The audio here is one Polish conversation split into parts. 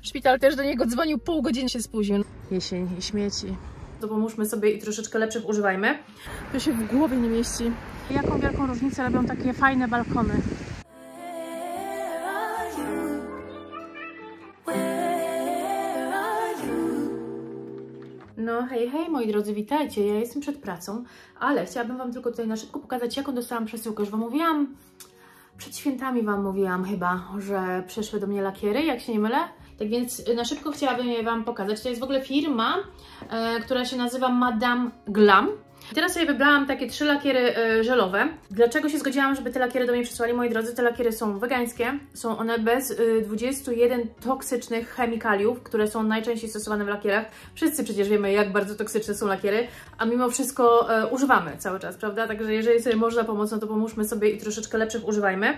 Szpital też do niego dzwonił, pół godziny się spóźnił. Jesień i śmieci. To pomóżmy sobie i troszeczkę lepszych używajmy. To się w głowie nie mieści. Jaką wielką różnicę robią takie fajne balkony. No hej, hej moi drodzy, witajcie, ja jestem przed pracą, ale chciałabym Wam tylko tutaj na szybko pokazać, jaką dostałam przesyłkę. Już Wam mówiłam, przed świętami Wam mówiłam chyba, że przyszły do mnie lakiery, jak się nie mylę. Tak więc na szybko chciałabym je Wam pokazać. To jest w ogóle firma, która się nazywa Madame Glam. I teraz sobie wybrałam takie 3 lakiery żelowe. Dlaczego się zgodziłam, żeby te lakiery do mnie przysłali? Moi drodzy, te lakiery są wegańskie. Są one bez 21 toksycznych chemikaliów, które są najczęściej stosowane w lakierach. Wszyscy przecież wiemy, jak bardzo toksyczne są lakiery, a mimo wszystko używamy cały czas, prawda? Także jeżeli sobie można pomóc, no to pomóżmy sobie i troszeczkę lepszych używajmy.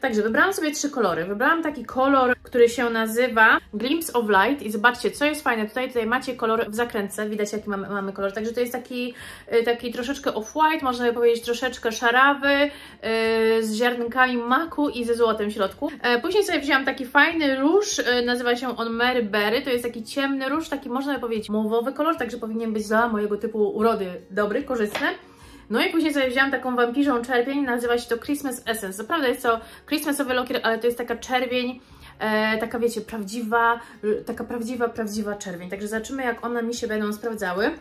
Także wybrałam sobie 3 kolory. Wybrałam taki kolor, który się nazywa Glimpse of Light i zobaczcie, co jest fajne. Tutaj macie kolor w zakrętce, widać jaki mamy kolor. Także to jest taki troszeczkę off-white, można by powiedzieć troszeczkę szarawy, z ziarnkami maku i ze złotem w środku. Później sobie wzięłam taki fajny róż, nazywa się on Mary Berry, to jest taki ciemny róż, taki można by powiedzieć mauve'owy kolor, także powinien być dla mojego typu urody dobry, korzystny. No i później sobie wzięłam taką wampirzą czerwień, nazywa się to Christmas Essence. Naprawdę jest to Christmasowy lakier, ale to jest taka czerwień, taka wiecie, prawdziwa, taka prawdziwa czerwień. Także zobaczymy, jak one mi się będą sprawdzały.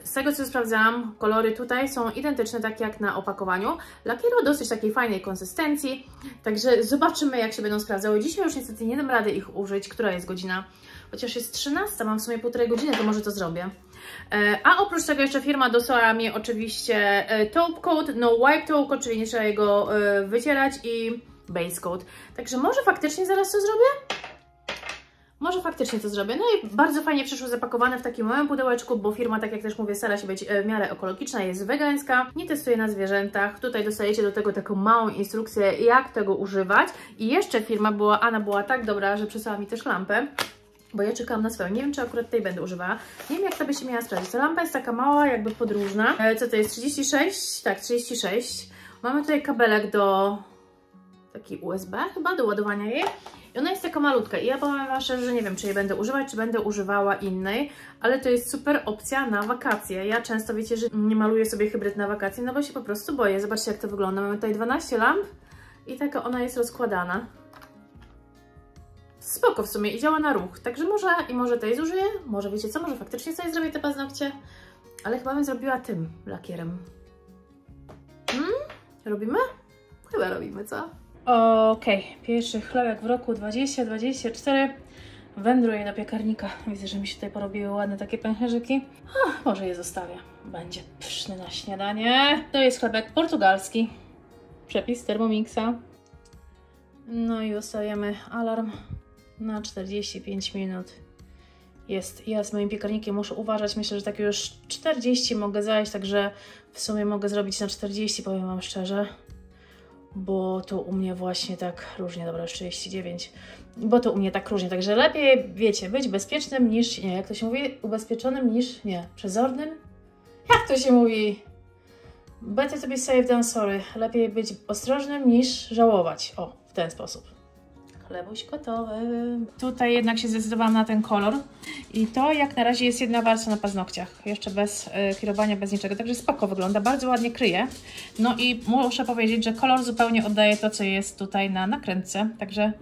Z tego, co sprawdzałam, kolory tutaj są identyczne, tak jak na opakowaniu. Lakieru dosyć takiej fajnej konsystencji, także zobaczymy, jak się będą sprawdzały. Dzisiaj już niestety nie dam rady ich użyć. Która jest godzina? Chociaż jest 13, mam w sumie 1,5 godziny, to może to zrobię. A oprócz tego jeszcze firma dosłała mi oczywiście Taupe Coat, no wipe taupe coat, czyli nie trzeba jego wycierać, i base coat. Także może faktycznie zaraz to zrobię? Może faktycznie to zrobię. No i bardzo fajnie przyszło zapakowane w takim małym pudełeczku, bo firma, tak jak też mówię, stara się być w miarę ekologiczna, jest wegańska, nie testuje na zwierzętach. Tutaj dostajecie do tego taką małą instrukcję, jak tego używać. I jeszcze firma Anna była tak dobra, że przysłała mi też lampę, bo ja czekałam na swoją. Nie wiem, czy akurat tej będę używała. Nie wiem, jak to by się miała sprawdzić. Ta lampa jest taka mała, jakby podróżna. Co to jest? 36? Tak, 36. Mamy tutaj kabelek do taki USB chyba, do ładowania jej. I ona jest taka malutka i ja powiem Wam szczerze, że nie wiem, czy jej będę używać, czy będę używała innej, ale to jest super opcja na wakacje. Ja często, wiecie, że nie maluję sobie hybryd na wakacje, no bo się po prostu boję. Zobaczcie, jak to wygląda. Mamy tutaj 12 lamp i taka ona jest rozkładana. Spoko w sumie i działa na ruch, także może tej zużyję, może wiecie co, może faktycznie sobie zrobię te paznokcie, ale chyba bym zrobiła tym lakierem. Robimy? Chyba robimy, co? Okej, pierwszy chlebek w roku 2024 wędruje do piekarnika. Widzę, że mi się tutaj porobiły ładne takie pęcherzyki. Może je zostawię, będzie pyszny na śniadanie. To jest chlebek portugalski, przepis Thermomixa. No i ustawiamy alarm na 45 minut. Ja z moim piekarnikiem muszę uważać, myślę, że tak już 40 mogę zajść, także w sumie mogę zrobić na 40, powiem Wam szczerze. Bo to u mnie właśnie tak różnie, dobra, już 39, bo to u mnie tak różnie, także lepiej, wiecie, być bezpiecznym niż, nie, jak to się mówi, ubezpieczonym niż, nie, przezornym? Jak to się mówi? Better to be safe than sorry, lepiej być ostrożnym niż żałować, o, w ten sposób. Chlebuś gotowy. Tutaj jednak się zdecydowałam na ten kolor i to jak na razie jest jedna warstwa na paznokciach, jeszcze bez kierowania, bez niczego, także spoko wygląda, bardzo ładnie kryje. No i muszę powiedzieć, że kolor zupełnie oddaje to, co jest tutaj na nakrętce, także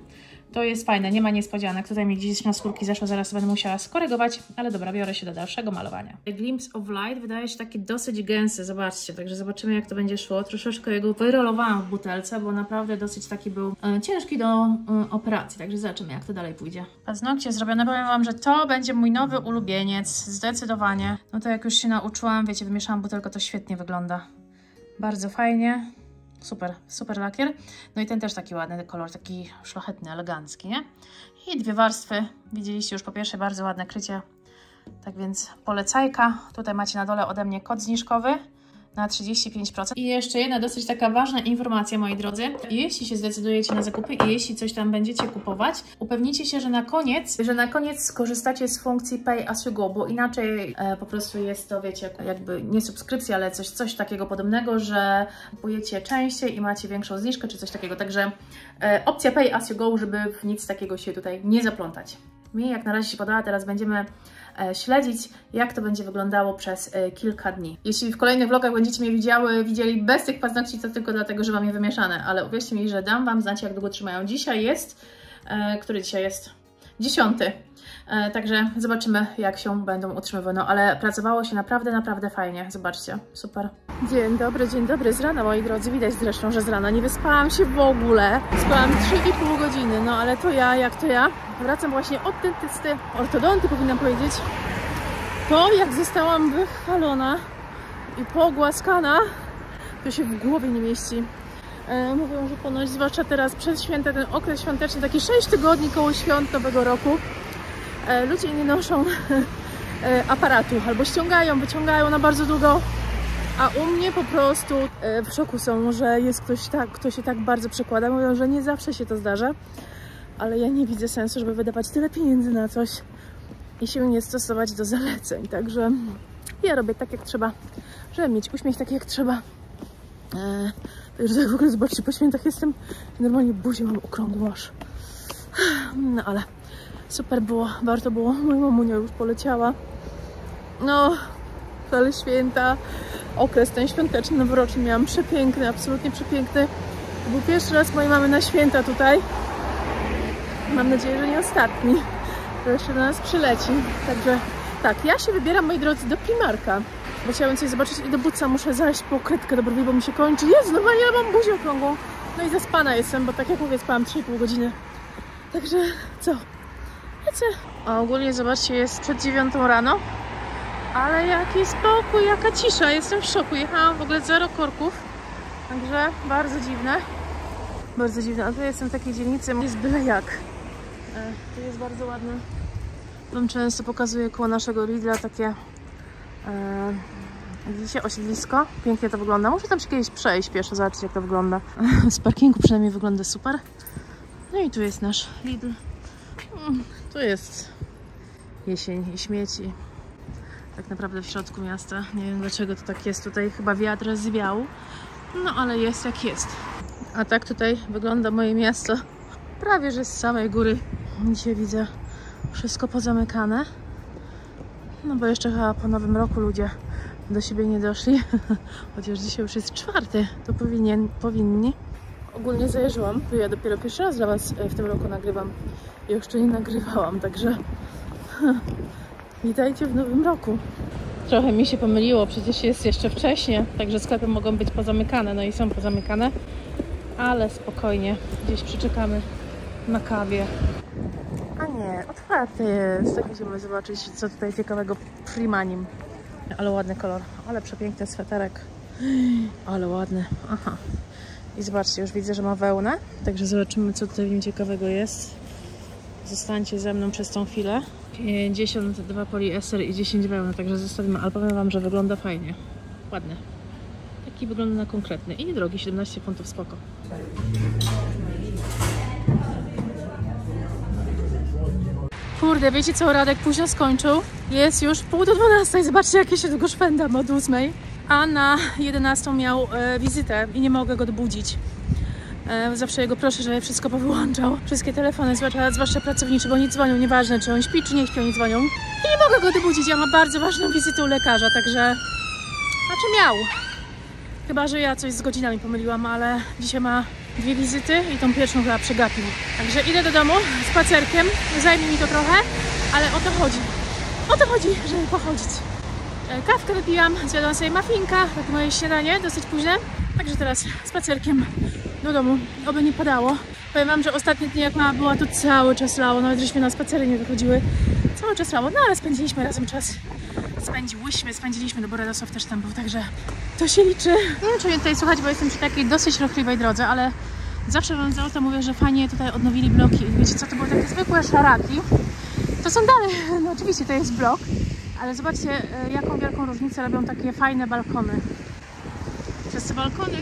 to jest fajne, nie ma niespodzianek. Tutaj mi gdzieś na skórki zeszło, zaraz będę musiała skorygować, ale dobra, biorę się do dalszego malowania. Glimpse of Light wydaje się taki dosyć gęsty, zobaczcie, także zobaczymy, jak to będzie szło. Troszeczkę jego wyrolowałam w butelce, bo naprawdę dosyć taki był ciężki do operacji, także zobaczymy, jak to dalej pójdzie. Paznokcie zrobione, powiem Wam, że to będzie mój nowy ulubieniec, zdecydowanie. No to jak już się nauczyłam, wiecie, wymieszałam butelkę, to świetnie wygląda. Bardzo fajnie. Super, super lakier. No i ten też taki ładny kolor, taki szlachetny, elegancki, nie? I 2 warstwy. Widzieliście już po pierwsze bardzo ładne krycie. Tak więc polecajka. Tutaj macie na dole ode mnie kod zniżkowy na 35%. I jeszcze jedna dosyć taka ważna informacja, moi drodzy. Jeśli się zdecydujecie na zakupy i jeśli coś tam będziecie kupować, upewnijcie się, że na koniec skorzystacie z funkcji Pay as you go, bo inaczej po prostu jest to, wiecie, jakby nie subskrypcja, ale coś takiego podobnego, że kupujecie częściej i macie większą zniżkę czy coś takiego. Także opcja Pay as you go, żeby w nic takiego się tutaj nie zaplątać. Mi jak na razie się podoba, teraz będziemy śledzić, jak to będzie wyglądało przez kilka dni. Jeśli w kolejnych vlogach będziecie mnie widzieli bez tych paznokci, to tylko dlatego, że mam je wymieszane, ale uwierzcie mi, że dam Wam znać, jak długo trzymają. Dzisiaj jest, który dzisiaj jest? 10. Także zobaczymy, jak się będą utrzymywać. No ale pracowało się naprawdę fajnie. Zobaczcie, super. Dzień dobry z rana, moi drodzy. Widać zresztą, że z rana nie wyspałam się w ogóle. Spałam 3,5 godziny, no ale to ja, jak to ja. Wracam właśnie od dentysty, ortodonty powinnam powiedzieć. To jak zostałam wychwalona i pogłaskana, to się w głowie nie mieści. Mówią, że ponoć, zwłaszcza teraz przez święta, ten okres świąteczny, taki 6 tygodni koło świąt Nowego Roku, ludzie nie noszą aparatu, albo ściągają, wyciągają na bardzo długo, a u mnie po prostu w szoku są, że jest ktoś kto się tak bardzo przekłada. Mówią, że nie zawsze się to zdarza, ale ja nie widzę sensu, żeby wydawać tyle pieniędzy na coś i się nie stosować do zaleceń, także ja robię tak, jak trzeba, żeby mieć uśmiech taki, jak trzeba. Także tak w ogóle zobaczcie, po świętach jestem, normalnie buzię mam okrągłą aż. No ale super było, warto było. Moja mamunia już poleciała. No, ale święta, okres ten świąteczny, noworoczny miałam przepiękny, absolutnie przepiękny. To był pierwszy raz mojej mamy na święta tutaj. Mam nadzieję, że nie ostatni, że jeszcze do nas przyleci. Także tak, ja się wybieram, moi drodzy, do Primarka, bo chciałabym coś zobaczyć i do Bootsa muszę zajść po kredkę do brwi, bo mi się kończy. Jezu, no ja mam buzię okrągłą. No i zaspana jestem, bo tak jak mówię, spałam 3,5 godziny. Także co? Wiecie? A ogólnie zobaczcie, jest przed 9 rano, ale jaki spokój, jaka cisza. Jestem w szoku. Jechałam w ogóle 0 korków, także bardzo dziwne. Bardzo dziwne. A tu jestem w takiej dzielnicy, jest byle jak. Tu jest bardzo ładne. Wam często pokazuję koło naszego Lidla takie widzicie, osiedlisko. Pięknie to wygląda. Muszę tam się kiedyś przejść pieszo, zobaczyć, jak to wygląda. Z parkingu przynajmniej wygląda super. No i tu jest nasz Lidl. Tu jest jesień i śmieci. Tak naprawdę w środku miasta. Nie wiem, dlaczego to tak jest. Tutaj chyba wiatr zwiał. No ale jest jak jest. A tak tutaj wygląda moje miasto. Prawie że z samej góry. Dzisiaj widzę wszystko pozamykane. No bo jeszcze chyba po nowym roku ludzie do siebie nie doszli. Chociaż dzisiaj już jest 4, to powinni. Ogólnie zajeżdżałam. To ja dopiero pierwszy raz dla Was w tym roku nagrywam. Jeszcze nie nagrywałam, także witajcie w nowym roku. Trochę mi się pomyliło, przecież jest jeszcze wcześnie, także sklepy mogą być pozamykane, no i są pozamykane, ale spokojnie, gdzieś przyczekamy na kawie. A nie, otwarte jest, tak idziemy zobaczyć, co tutaj ciekawego Primanim. Ale ładny kolor, ale przepiękny sweterek, ale ładny, aha. I zobaczcie, już widzę, że ma wełnę, także zobaczymy, co tutaj w nim ciekawego jest. Zostańcie ze mną przez tą chwilę. 52 poliester i 10 wełny, także zostawimy, ale powiem Wam, że wygląda fajnie. Ładny. Taki wygląda na konkretny i niedrogi, 17 funtów, spoko. Kurde, wiecie co, Radek późno skończył. Jest już 11:30, zobaczcie, jakie się tego szwendam od 8. A na 11 miał wizytę i nie mogę go dobudzić. Zawsze jego proszę, żeby wszystko powyłączał. Wszystkie telefony, zwłaszcza pracownicze, bo oni dzwonią, nieważne czy on śpi, czy nie śpi, oni dzwonią. I nie mogę go dobudzić, ja mam bardzo ważną wizytę u lekarza, także... Znaczy miał. Chyba, że ja coś z godzinami pomyliłam, ale dzisiaj ma 2 wizyty i tą pierwszą chyba przegapił. Także idę do domu spacerkiem, zajmie mi to trochę, ale o to chodzi. O to chodzi, żeby pochodzić. Kawkę wypiłam, zjadłam sobie muffinka, takie moje śniadanie, dosyć późne. Także teraz spacerkiem do domu, oby nie padało. Powiem Wam, że ostatnie dni jak mama była, to cały czas lało, nawet żeśmy na spacery nie wychodziły. Cały czas lało, no ale spędziliśmy razem czas. Spędziliśmy, no bo Radosław też tam był, także to się liczy. Nie wiem, czy mnie tutaj słuchać, bo jestem przy takiej dosyć ruchliwej drodze, ale zawsze Wam za to mówię, że fajnie tutaj odnowili bloki. Wiecie co, to były takie zwykłe szaraki. To są dalej, no oczywiście to jest blok, ale zobaczcie, jaką wielką różnicę robią takie fajne balkony. przez te balkony.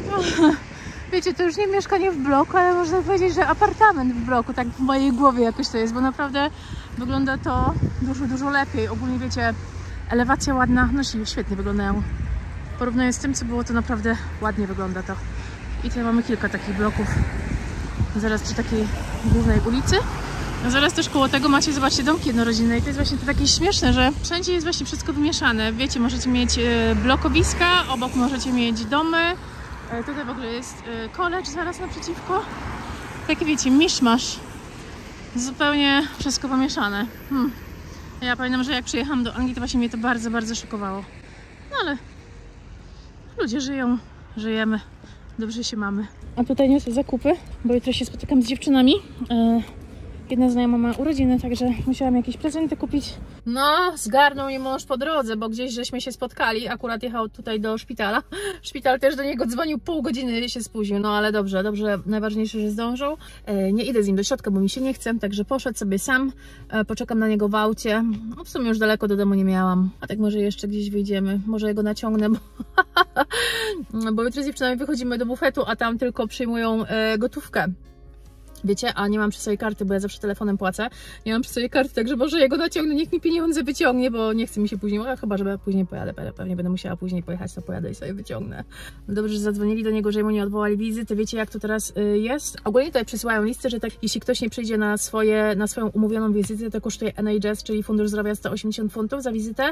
Wiecie, to już nie mieszkanie w bloku, ale można powiedzieć, że apartament w bloku, tak w mojej głowie jakoś to jest, bo naprawdę wygląda to dużo, dużo lepiej. Ogólnie wiecie, elewacja ładna, no świetnie wyglądają. Porównując z tym, co było, to naprawdę ładnie wygląda to. I tutaj mamy kilka takich bloków zaraz przy takiej głównej ulicy. A zaraz też koło tego macie, zobaczcie, domki jednorodzinne i to jest właśnie to takie śmieszne, że wszędzie jest właśnie wszystko wymieszane. Wiecie, możecie mieć blokowiska, obok możecie mieć domy. Tutaj w ogóle jest college zaraz naprzeciwko. Taki wiecie, miszmasz. Zupełnie wszystko pomieszane. Ja pamiętam, że jak przyjechałam do Anglii, to właśnie mnie to bardzo, bardzo szokowało. No ale ludzie żyją, żyjemy, dobrze się mamy. A tutaj niosę zakupy, bo jutro się spotykam z dziewczynami. Jedna znajoma ma urodziny, także musiałam jakieś prezenty kupić. No, zgarnął mnie mąż po drodze, bo gdzieś żeśmy się spotkali. Akurat jechał tutaj do szpitala. Szpital też do niego dzwonił, pół godziny się spóźnił. No ale dobrze, dobrze, najważniejsze, że zdążył. Nie idę z nim do środka, bo mi się nie chce, także poszedł sobie sam. Poczekam na niego w aucie. No, w sumie już daleko do domu nie miałam. A tak może jeszcze gdzieś wyjdziemy. Może go naciągnę, bo jutro z dziewczynami wychodzimy do bufetu, a tam tylko przyjmują gotówkę. Wiecie, a nie mam przy sobie karty, bo ja zawsze telefonem płacę. Nie mam przy sobie karty, także może jego naciągnę, niech mi pieniądze wyciągnie, bo nie chce mi się później, chyba że później pojadę, pewnie będę musiała później pojechać, to pojadę i sobie wyciągnę. Dobrze, że zadzwonili do niego, że mu nie odwołali wizyty. Wiecie, jak to teraz jest? Ogólnie tutaj przysyłają listy, że tak, jeśli ktoś nie przyjdzie na swoją umówioną wizytę, to kosztuje NHS, czyli Fundusz Zdrowia, 180 funtów za wizytę.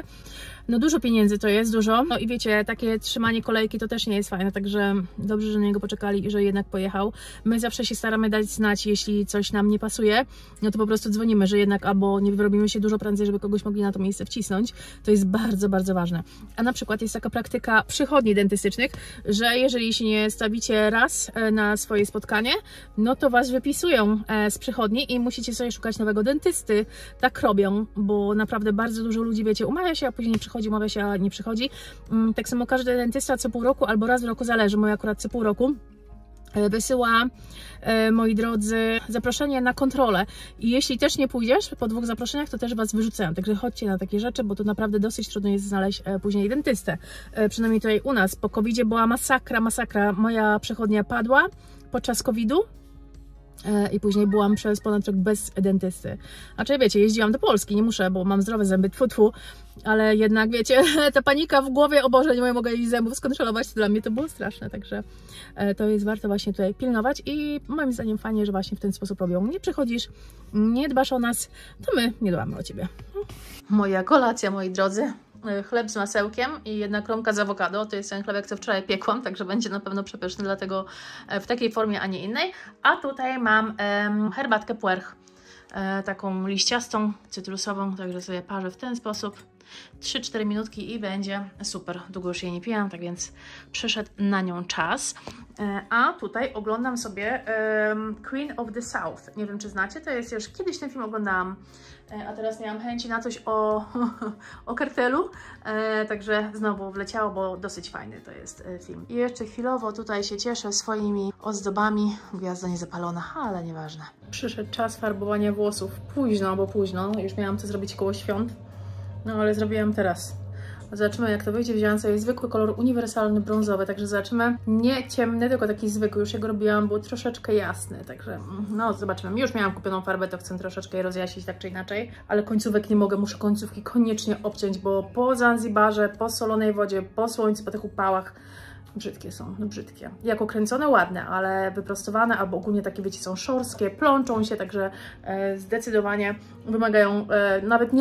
No dużo pieniędzy to jest, dużo. No i wiecie, takie trzymanie kolejki to też nie jest fajne, także dobrze, że na niego poczekali i że jednak pojechał. My zawsze się staramy dać znać, jeśli coś nam nie pasuje, no to po prostu dzwonimy, że jednak albo nie wyrobimy się dużo prędzej, żeby kogoś mogli na to miejsce wcisnąć. To jest bardzo, bardzo ważne. A na przykład jest taka praktyka przychodni dentystycznych, że jeżeli się nie stawicie raz na swoje spotkanie, no to was wypisują z przychodni i musicie sobie szukać nowego dentysty. Tak robią, bo naprawdę bardzo dużo ludzi, wiecie, umawia się, a później nie przychodzi, umawia się, a nie przychodzi. Tak samo każdy dentysta co pół roku albo raz w roku, zależy, mój akurat co pół roku, wysyła, moi drodzy, zaproszenie na kontrolę i jeśli też nie pójdziesz po 2 zaproszeniach, to też was wyrzucają, także chodźcie na takie rzeczy, bo to naprawdę dosyć trudno jest znaleźć później dentystę, przynajmniej tutaj u nas. Po COVID-zie była masakra, moja przechodnia padła podczas COVID-u i później byłam przez ponad rok bez dentysty. Znaczy wiecie, jeździłam do Polski, nie muszę, bo mam zdrowe zęby, tfu, ale jednak wiecie, ta panika w głowie, o Boże, nie mogę jej zębów skontrolować, to dla mnie to było straszne, także to jest warto właśnie tutaj pilnować i moim zdaniem fajnie, że właśnie w ten sposób robią. Nie przychodzisz, nie dbasz o nas, to my nie dbamy o Ciebie. Moja kolacja, moi drodzy. Chleb z masełkiem i jedna kromka z awokado. To jest ten chlebek, co wczoraj piekłam, także będzie na pewno przepyszny, dlatego w takiej formie, a nie innej. A tutaj mam herbatkę puerch, taką liściastą, cytrusową, także sobie parzę w ten sposób. 3-4 minutki i będzie super. Długo już jej nie piłam, tak więc przyszedł na nią czas. A tutaj oglądam sobie Queen of the South. Nie wiem, czy znacie, to jest już kiedyś ten film oglądałam, a teraz miałam chęci na coś o kartelu, także znowu wleciało, bo dosyć fajny to jest film. I jeszcze chwilowo tutaj się cieszę swoimi ozdobami. Gwiazda niezapalona, ale nieważne. Przyszedł czas farbowania włosów. Późno, bo późno. Już miałam to zrobić koło świąt. No ale zrobiłam teraz. Zobaczymy, jak to wyjdzie. Wzięłam sobie zwykły kolor uniwersalny, brązowy, także zobaczymy. Nie ciemny, tylko taki zwykły. Już jego robiłam, był troszeczkę jasny, także no zobaczymy. Już miałam kupioną farbę, to chcę troszeczkę je rozjaśnić tak czy inaczej, ale końcówek nie mogę, muszę końcówki koniecznie obciąć, bo po Zanzibarze, po solonej wodzie, po słońcu, po tych upałach brzydkie są, no brzydkie. Jako kręcone ładne, ale wyprostowane albo ogólnie takie, wiecie, są szorstkie, plączą się, także zdecydowanie wymagają nawet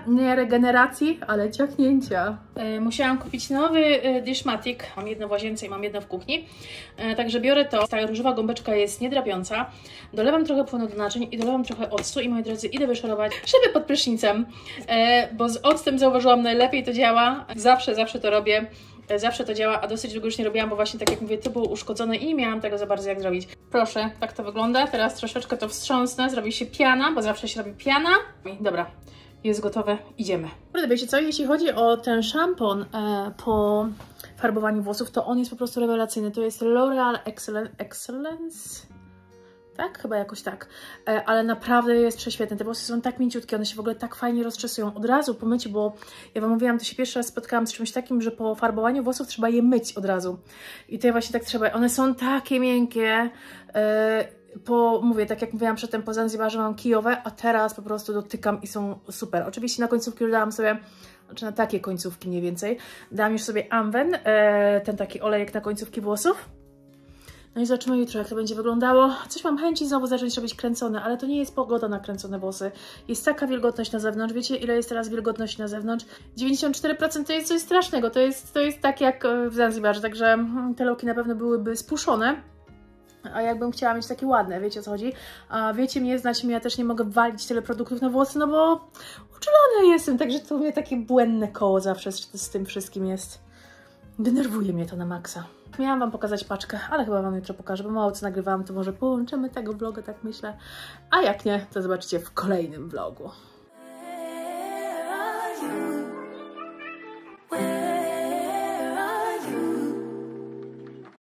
nie regeneracji, ale ciachnięcia. Musiałam kupić nowy Dishmatic. Mam jedno w łazience i mam jedno w kuchni. Także biorę to. Ta różowa gąbeczka jest niedrapiąca. Dolewam trochę płynu do naczyń i dolewam trochę octu i moi drodzy, idę wyszorować szyby pod prysznicem, bo z octem zauważyłam, najlepiej to działa. Zawsze to robię. Zawsze to działa, a dosyć długo już nie robiłam, bo właśnie tak jak mówię, to było uszkodzone i nie miałam tego za bardzo jak zrobić. Proszę, tak to wygląda. Teraz troszeczkę to wstrząsnę, zrobi się piana, bo zawsze się robi piana. I dobra, jest gotowe, idziemy. Wiecie co, jeśli chodzi o ten szampon po farbowaniu włosów, to on jest po prostu rewelacyjny. To jest L'Oreal Excellence. tak? Chyba jakoś tak. Ale naprawdę jest prześwietne. Te włosy są tak mięciutkie, one się w ogóle tak fajnie rozczesują. Od razu po myciu, bo ja Wam mówiłam, to się pierwszy raz spotkałam z czymś takim, że po farbowaniu włosów trzeba je myć od razu. I to właśnie tak trzeba. One są takie miękkie. Mówię, tak jak mówiłam przedtem, po Zanzibarze mam kijowe, a teraz po prostu dotykam i są super. Oczywiście na końcówki już dałam sobie, znaczy na takie końcówki mniej więcej, dałam już sobie Amwen, ten taki olejek na końcówki włosów. No i zobaczymy jutro, jak to będzie wyglądało. Coś mam chęci znowu zacząć robić kręcone, ale to nie jest pogoda na kręcone włosy. Jest taka wilgotność na zewnątrz. Wiecie, ile jest teraz wilgotność na zewnątrz? 94% to jest coś strasznego. To jest tak jak w Zanzibarze, także te loki na pewno byłyby spuszczone. A jakbym chciała mieć takie ładne, wiecie o co chodzi? A wiecie mnie, znacie mnie, ja też nie mogę walić tyle produktów na włosy, no bo uczulona jestem, także to u mnie takie błędne koło zawsze z tym wszystkim jest. Denerwuje mnie to na maksa. Miałam Wam pokazać paczkę, ale chyba Wam jutro pokażę, bo mało co nagrywałam, to może połączymy tego vloga, tak myślę. A jak nie, to zobaczycie w kolejnym vlogu.